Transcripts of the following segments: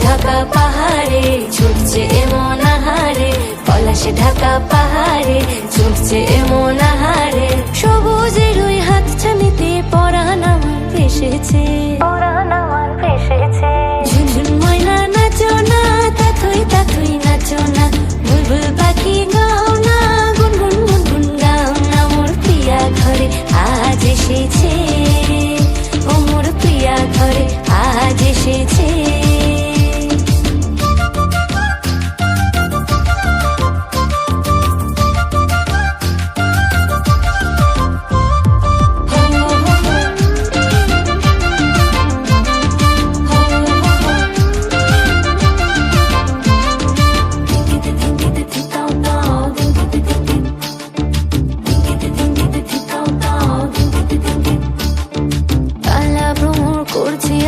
ঢাকা পাহাড়ে ছুটছে এমন আহারে, পলাশ ঢাকা পাহাড়ে ছুটছে এমন আহারে। সবুজের ওই হাত ছানিতে পরাণ আমার ভেসেছে, ঝুনঝুন ময়না নাচো না, তাথই তাথই নাচো না, বুলবুল পাখি গাও না, গুনগুন গুনগুন গাও না। মোর প্রিয়া ঘরে আজ এসেছে, ও মোর প্রিয়া ঘরে আজ এসেছে।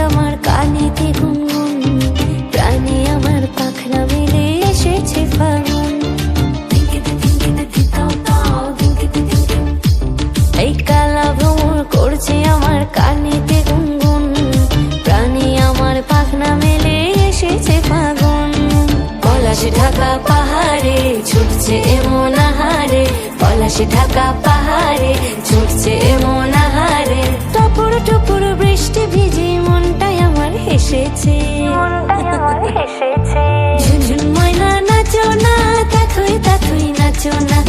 আমার কানেতে গুনগুন, প্রাণে আমার পাখনা মেলে এসেছে ফাগুন। এই কালা ভ্রমণ করছে আমার কানেতে গুনগুন, প্রাণে আমার পাখনা মেলে এসেছে ফাগুন। পলাশ ঢাকা পাহাড়ে ছুটছে এমন আহারে, পলাশ ঢাকা পাহাড়ে ছুটছে এমন আহারে। টপুর টপুর বৃষ্টি ভিজে মনটাই আমার হেসেছে, ঝুনঝুন ময়না নাচো না, তাথই তাথই নাচো না,